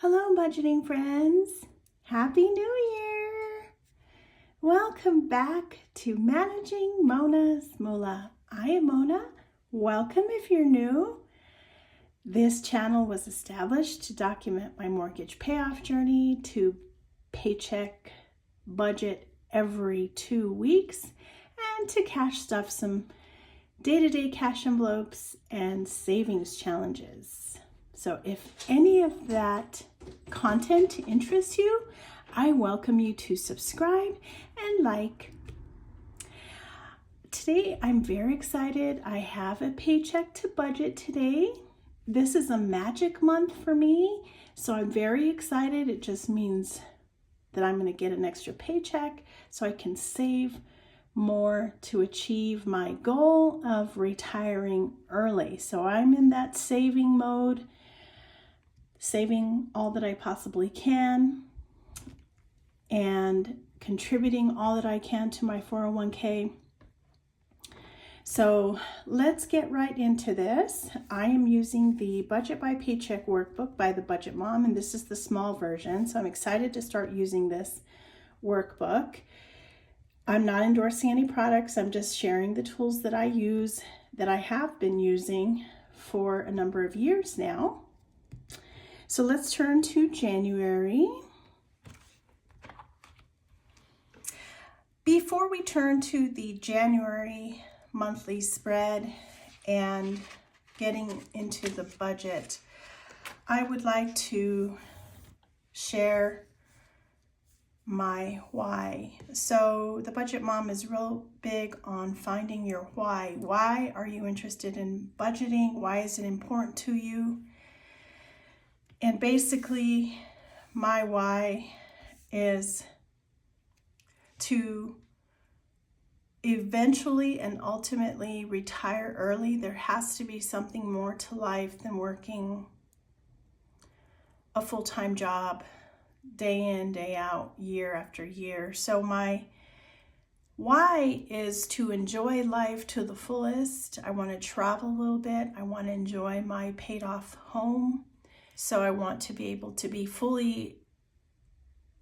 Hello, budgeting friends. Happy New Year. Welcome back to Managing Mona's Moolah. I am Mona. Welcome if you're new. This channel was established to document my mortgage payoff journey, to paycheck budget every 2 weeks, and to cash stuff some day-to-day cash envelopes and savings challenges. So if any of that content interests you, I welcome you to subscribe and like. Today, I'm very excited. I have a paycheck to budget today. This is a magic month for me, so I'm very excited. It just means that I'm going to get an extra paycheck so I can save more to achieve my goal of retiring early. So I'm in that saving mode, saving all that I possibly can and contributing all that I can to my 401k. So let's get right into this. I am using the Budget by Paycheck workbook by the Budget Mom, and this is the small version. So I'm excited to start using this workbook. I'm not endorsing any products. I'm just sharing the tools that I use, that I have been using for a number of years now. So let's turn to January. Before we turn to the January monthly spread and getting into the budget, I would like to share my why. So the Budget Mom is real big on finding your why. Why are you interested in budgeting? Why is it important to you? And basically, my why is to eventually and ultimately retire early. There has to be something more to life than working a full-time job day in, day out, year after year. So my why is to enjoy life to the fullest. I want to travel a little bit. I want to enjoy my paid off home. So I want to be able to be fully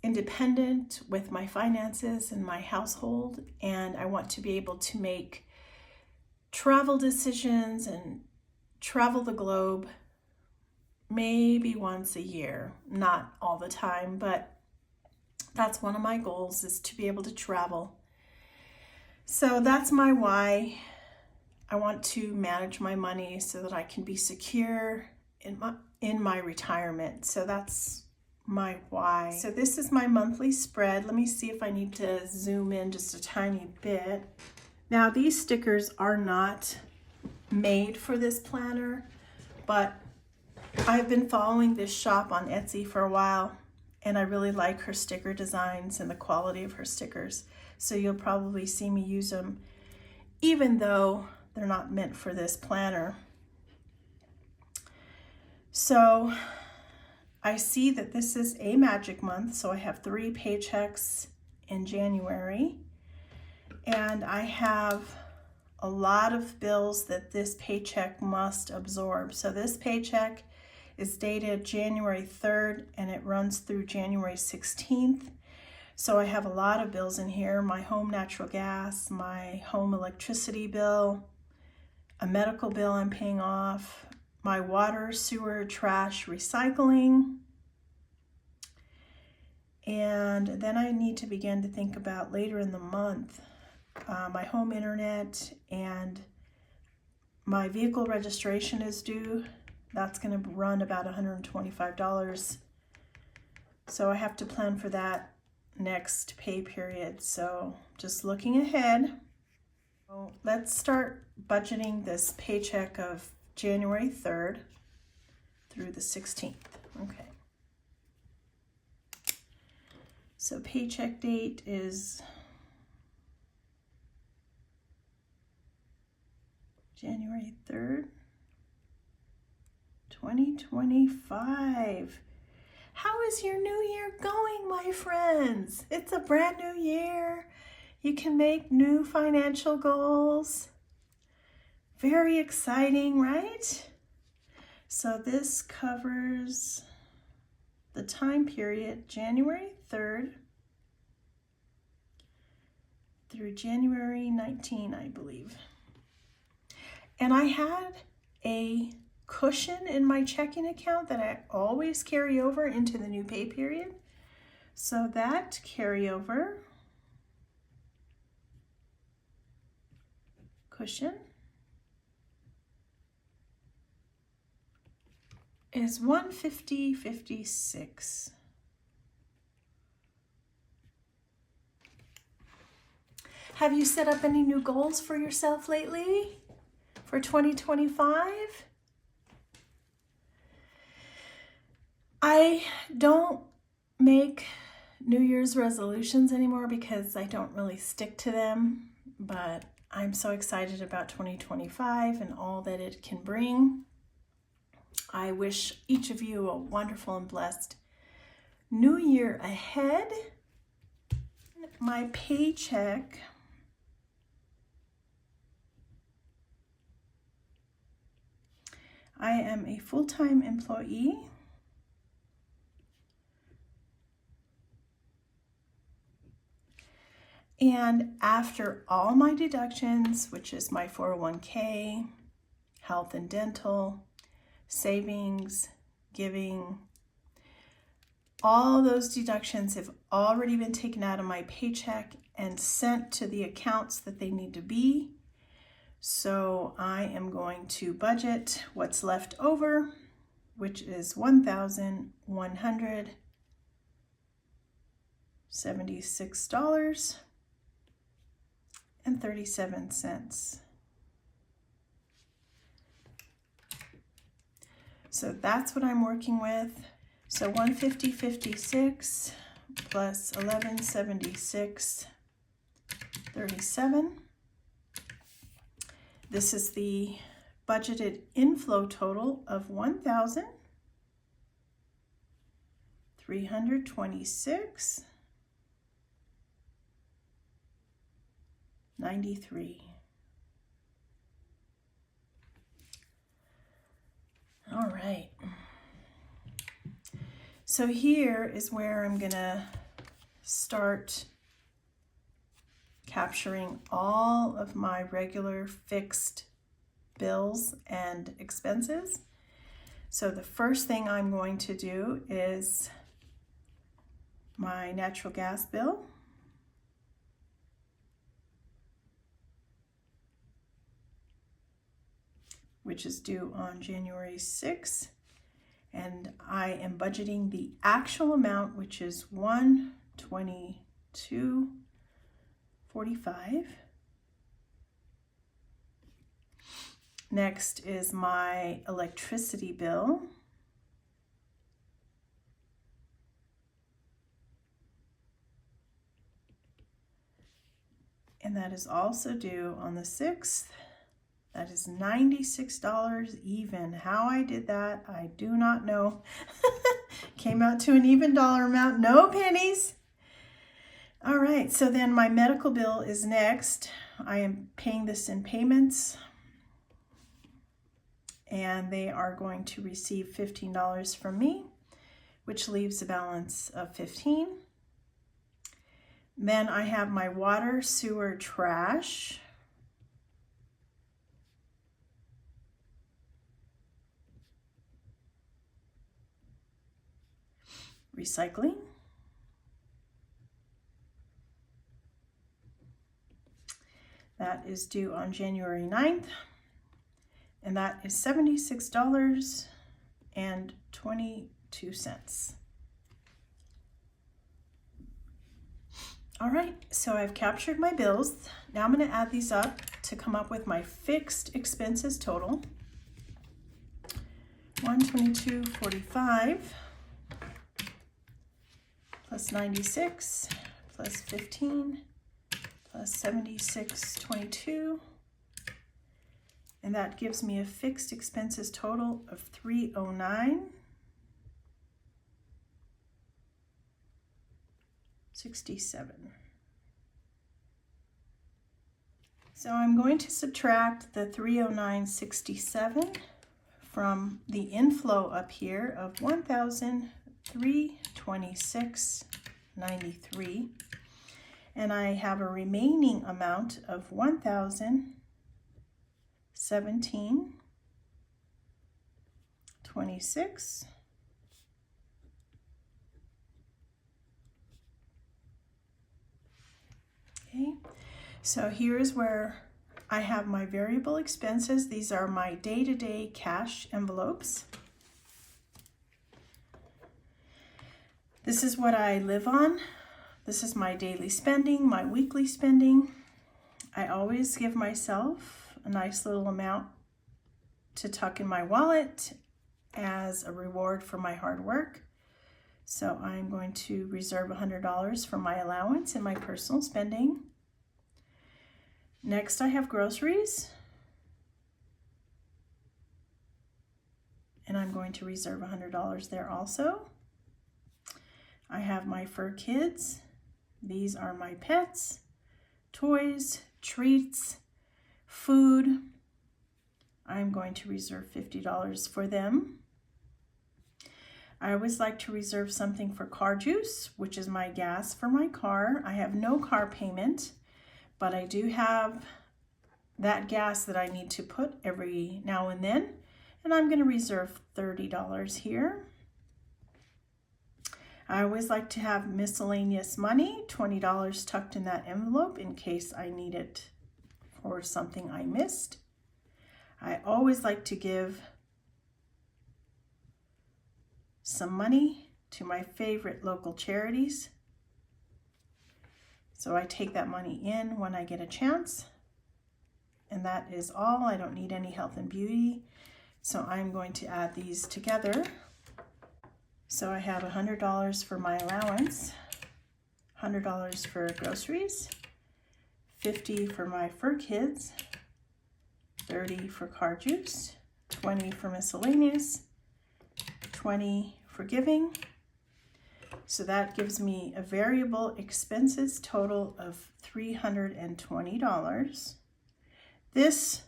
independent with my finances and my household. And I want to be able to make travel decisions and travel the globe maybe once a year, not all the time, but that's one of my goals, is to be able to travel. So that's my why. I want to manage my money so that I can be secure in my retirement. So that's my why. So this is my monthly spread. Let me see if I need to zoom in just a tiny bit. Now these stickers are not made for this planner, but I've been following this shop on Etsy for a while, and I really like her sticker designs and the quality of her stickers. So you'll probably see me use them, even though they're not meant for this planner. So I see that this is a magic month, so I have 3 paychecks in January, and I have a lot of bills that this paycheck must absorb. So this paycheck is dated January 3rd and it runs through January 16th. So I have a lot of bills in here: my home natural gas, my home electricity bill, a medical bill I'm paying off, my water, sewer, trash, recycling. And then I need to begin to think about later in the month, my home internet, and my vehicle registration is due. That's going to run about $125. So I have to plan for that next pay period. So just looking ahead. So let's start budgeting this paycheck of January 3rd through the 16th. Okay. So paycheck date is January 3rd, 2025. How is your new year going, my friends? It's a brand new year. You can make new financial goals. Very exciting, right? So this covers the time period January 3rd through January 19, I believe. And I had a cushion in my checking account that I always carry over into the new pay period. So that carryover cushion is $150.56. Have you set up any new goals for yourself lately for 2025? I don't make New Year's resolutions anymore because I don't really stick to them, but I'm so excited about 2025 and all that it can bring. I wish each of you a wonderful and blessed new year ahead. My paycheck I am a full-time employee. And after all my deductions, which is my 401k, health and dental, savings, giving, all those deductions have already been taken out of my paycheck and sent to the accounts that they need to be. So I am going to budget what's left over, which is $1,176.37. So that's what I'm working with. So $150.56 plus $1176.37. This is the budgeted inflow total of $1,326.93. All right. So here is where I'm gonna start capturing all of my regular fixed bills and expenses. So the first thing I'm going to do is my natural gas bill. Which is due on January 6th. And I am budgeting the actual amount, which is $122.45. Next is my electricity bill. And that is also due on the 6th. That is $96 even. How I did that, I do not know. Came out to an even dollar amount, no pennies. All right, so then my medical bill is next. I am paying this in payments. And they are going to receive $15 from me, which leaves a balance of $15. Then I have my water, sewer, trash. Recycling. That is due on January 9th. And that is $76.22. All right, so I've captured my bills. Now I'm going to add these up to come up with my fixed expenses total. $122.45 plus 96 plus 15 plus 76.22, and that gives me a fixed expenses total of $309.67. So I'm going to subtract the $309.67 from the inflow up here of $1,326.93. $26.93. And I have a remaining amount of $1,017.26. Okay, so here's where I have my variable expenses. These are my day-to-day cash envelopes. This is what I live on. This is my daily spending, my weekly spending. I always give myself a nice little amount to tuck in my wallet as a reward for my hard work. So I'm going to reserve $100 for my allowance and my personal spending. Next, I have groceries. And I'm going to reserve $100 there also. I have my fur kids. These are my pets, toys, treats, food. I'm going to reserve $50 for them. I always like to reserve something for car juice, which is my gas for my car. I have no car payment, but I do have that gas that I need to put every now and then, and I'm going to reserve $30 here. I always like to have miscellaneous money, $20 tucked in that envelope in case I need it for something I missed. I always like to give some money to my favorite local charities. So I take that money in when I get a chance. And that is all. I don't need any health and beauty. So I'm going to add these together. So I have $100 for my allowance, $100 for groceries, $50 for my fur kids, $30 for car juice, $20 for miscellaneous, $20 for giving. So that gives me a variable expenses total of $320. This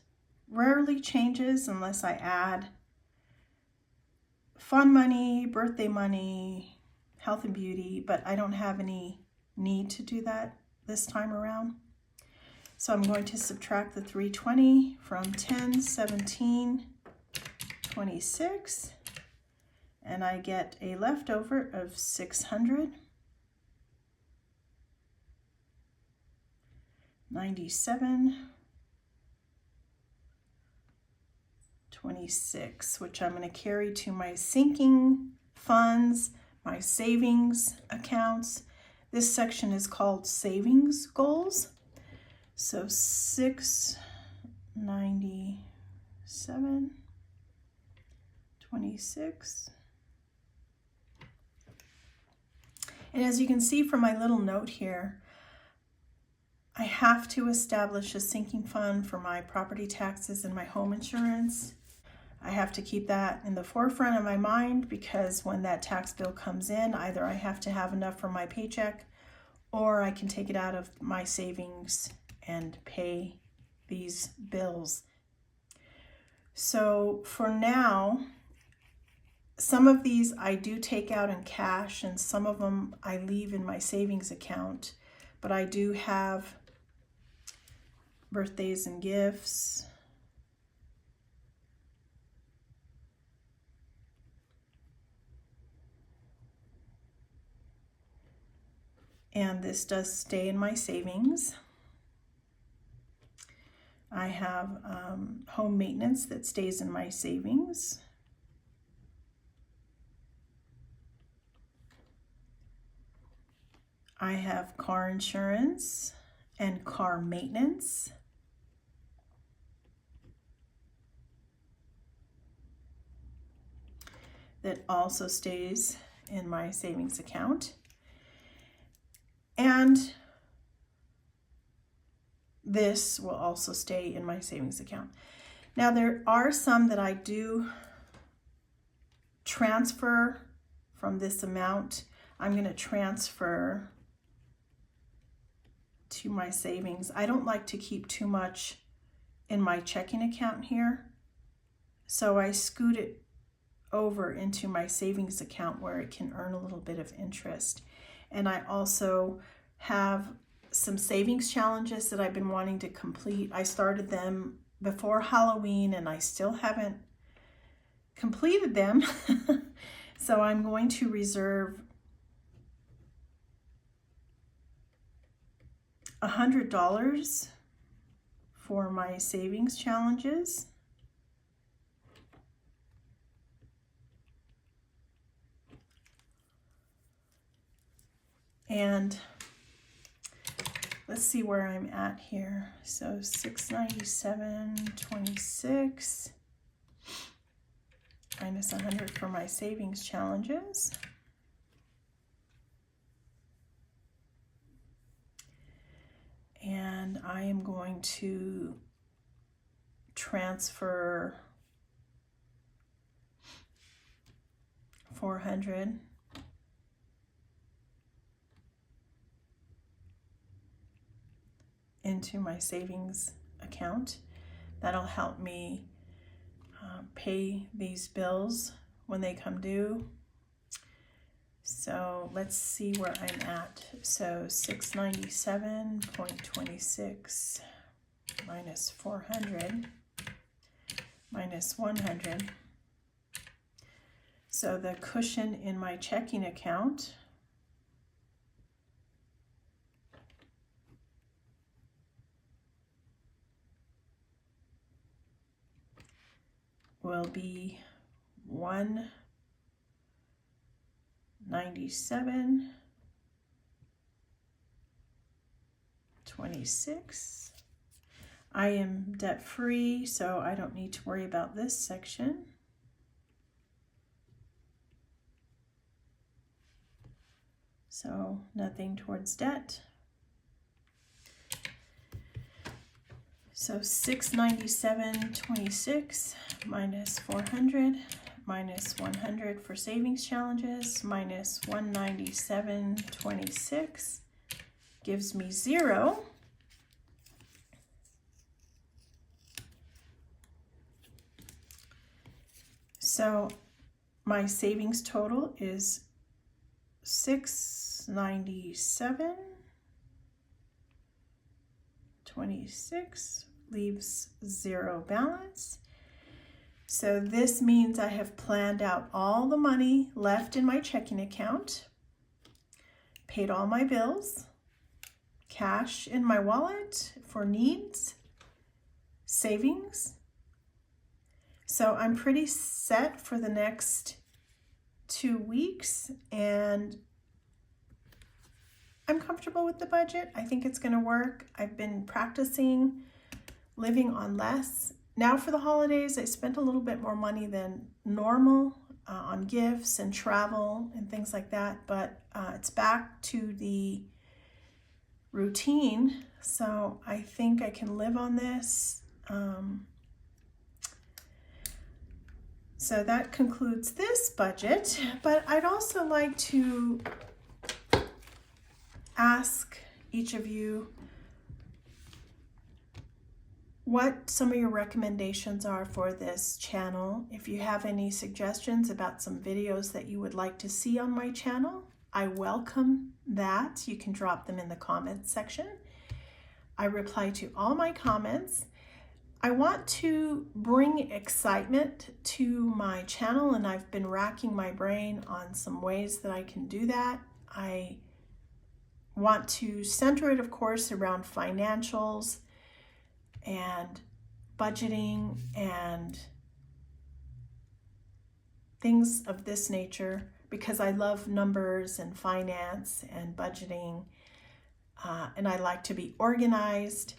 rarely changes unless I add fun money, birthday money, health and beauty, but I don't have any need to do that this time around. So I'm going to subtract the $320 from $1017.26, and I get a leftover of $697.26, which I'm going to carry to my sinking funds, my savings accounts. This section is called savings goals. So $697.26. And as you can see from my little note here, I have to establish a sinking fund for my property taxes and my home insurance. I have to keep that in the forefront of my mind because when that tax bill comes in, either I have to have enough for my paycheck or I can take it out of my savings and pay these bills. So for now, some of these I do take out in cash and some of them I leave in my savings account, but I do have birthdays and gifts, and this does stay in my savings. I have home maintenance that stays in my savings. I have car insurance and car maintenance. That also stays in my savings account. And this will also stay in my savings account. Now there are some that I do transfer from this amount. I'm going to transfer to my savings. I don't like to keep too much in my checking account here, so I scoot it over into my savings account where it can earn a little bit of interest. And I also have some savings challenges that I've been wanting to complete. I started them before Halloween and I still haven't completed them. So I'm going to reserve $100 for my savings challenges. And let's see where I'm at here. So $697.26 minus 100 for my savings challenges. And I am going to transfer 400 into my savings account. That'll help me pay these bills when they come due. So let's see where I'm at. So 697.26 minus 400 minus 100. So the cushion in my checking account will be 197.26. I am debt free, so I don't need to worry about this section. So nothing towards debt. So 697.26 minus 400 minus 100 for savings challenges minus 197.26 gives me 0. So my savings total is 697.26, leaves 0 balance. So this means I have planned out all the money left in my checking account, paid all my bills, cash in my wallet for needs, savings. So I'm pretty set for the next 2 weeks, and I'm comfortable with the budget. I think it's going to work. I've been practicing living on less. Now for the holidays, I spent a little bit more money than normal on gifts and travel and things like that, but it's back to the routine. So I think I can live on this. So that concludes this budget, but I'd also like to ask each of you what some of your recommendations are for this channel. If you have any suggestions about some videos that you would like to see on my channel, I welcome that. You can drop them in the comments section. I reply to all my comments. I want to bring excitement to my channel, and I've been racking my brain on some ways that I can do that. I want to center it, of course, around financials and budgeting and things of this nature, because I love numbers and finance and budgeting, and I like to be organized.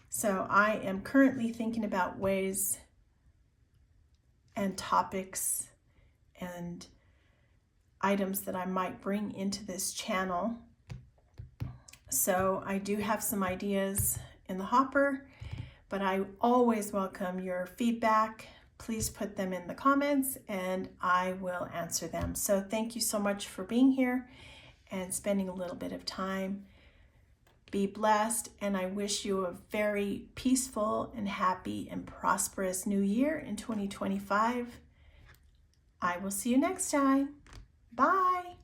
So I am currently thinking about ways and topics and items that I might bring into this channel. So I do have some ideas in the hopper, but I always welcome your feedback. Please put them in the comments and I will answer them. So thank you so much for being here and spending a little bit of time. Be blessed, and I wish you a very peaceful and happy and prosperous new year in 2025. I will see you next time. Bye.